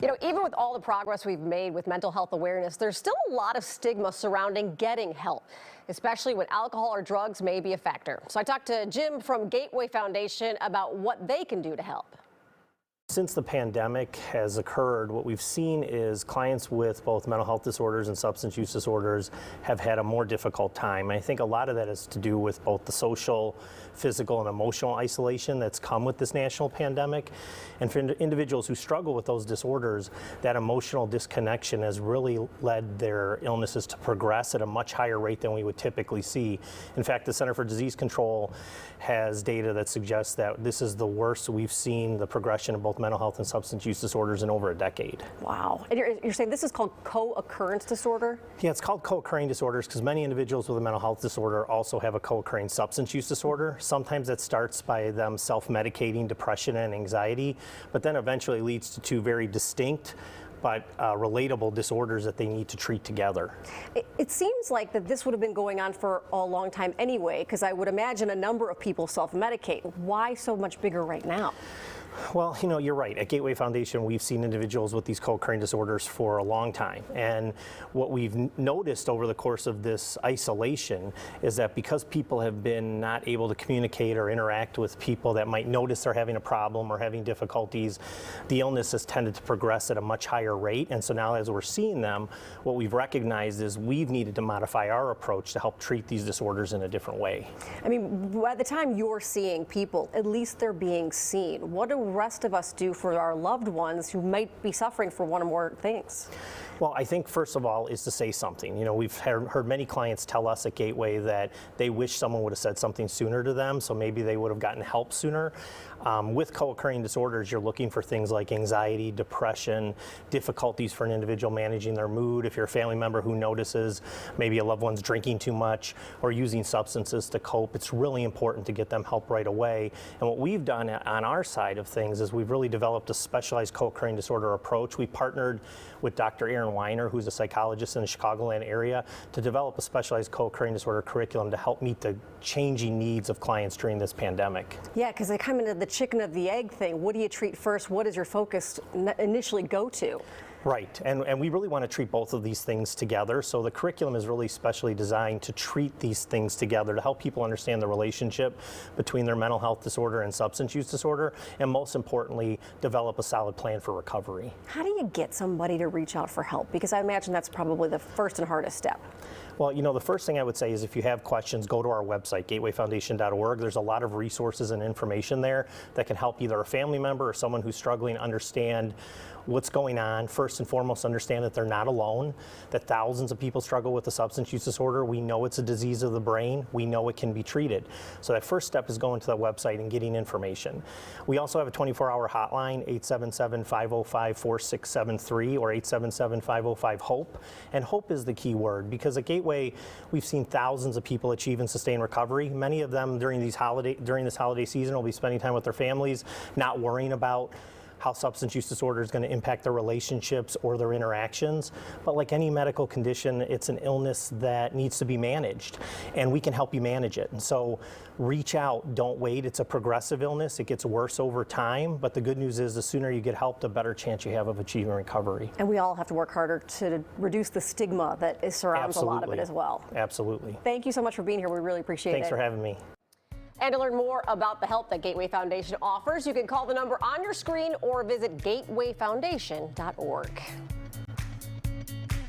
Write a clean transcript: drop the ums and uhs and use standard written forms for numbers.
Even with all the progress we've made with mental health awareness, there's still a lot of stigma surrounding getting help, especially when alcohol or drugs may be a factor. So I talked to Jim from Gateway Foundation about what they can do to help. Since the pandemic has occurred, what we've seen is clients with both mental health disorders and substance use disorders have had a more difficult time. I think a lot of that is to do with both the social, physical, and emotional isolation that's come with this national pandemic. And for individuals who struggle with those disorders, that emotional disconnection has really led their illnesses to progress at a much higher rate than we would typically see. In fact, the Center for Disease Control has data that suggests that this is the worst we've seen the progression of both mental health and substance use disorders in over a decade. Wow. And you're saying this is called co-occurrence disorder? Yeah, it's called co-occurring disorders because many individuals with a mental health disorder also have a co-occurring substance use disorder. Sometimes it starts by them self-medicating depression and anxiety, but then eventually leads to two very distinct but relatable disorders that they need to treat together. It seems like that this would have been going on for a long time anyway, because I would imagine a number of people self-medicate. Why so much bigger right now? Well, you're right. At Gateway Foundation, we've seen individuals with these co-occurring disorders for a long time. And what we've noticed over the course of this isolation is that because people have been not able to communicate or interact with people that might notice they're having a problem or having difficulties, the illness has tended to progress at a much higher rate. And so now as we're seeing them, what we've recognized is we've needed to modify our approach to help treat these disorders in a different way. I mean, by the time you're seeing people, at least they're being seen. What do the rest of us do for our loved ones who might be suffering for one or more things? Well, I think first of all is to say something. We've heard many clients tell us at Gateway that they wish someone would have said something sooner to them, so maybe they would have gotten help sooner. With co-occurring disorders, you're looking for things like anxiety, depression, difficulties for an individual managing their mood. If you're a family member who notices maybe a loved one's drinking too much or using substances to cope, it's really important to get them help right away. And what we've done on our side of things is we've really developed a specialized co-occurring disorder approach. We partnered with Dr. Aaron Weiner, who's a psychologist in the Chicagoland area, to develop a specialized co-occurring disorder curriculum to help meet the changing needs of clients during this pandemic. Yeah, because they come into the chicken of the egg thing. What do you treat first? What does your focus initially go to? Right, and we really want to treat both of these things together. So the curriculum is really specially designed to treat these things together to help people understand the relationship between their mental health disorder and substance use disorder, and most importantly, develop a solid plan for recovery. How do you get somebody to reach out for help? Because I imagine that's probably the first and hardest step. Well, the first thing I would say is if you have questions, go to our website, gatewayfoundation.org. There's a lot of resources and information there that can help either a family member or someone who's struggling understand what's going on. First and foremost, understand that they're not alone, that thousands of people struggle with a substance use disorder. We know it's a disease of the brain. We know it can be treated. So that first step is going to the website and getting information. We also have a 24-hour hotline, 877-505-4673 or 877-505-HOPE. And HOPE is the key word because at Gateway, we've seen thousands of people achieve and sustain recovery. Many of them during this holiday season will be spending time with their families, not worrying about how substance use disorder is going to impact their relationships or their interactions. But like any medical condition, it's an illness that needs to be managed, and we can help you manage it. And so reach out, don't wait. It's a progressive illness. It gets worse over time, but the good news is the sooner you get help, the better chance you have of achieving recovery. And we all have to work harder to reduce the stigma that surrounds a lot of it as well. Absolutely. Thank you so much for being here. We really appreciate it. Thanks for having me. And to learn more about the help that Gateway Foundation offers, you can call the number on your screen or visit gatewayfoundation.org.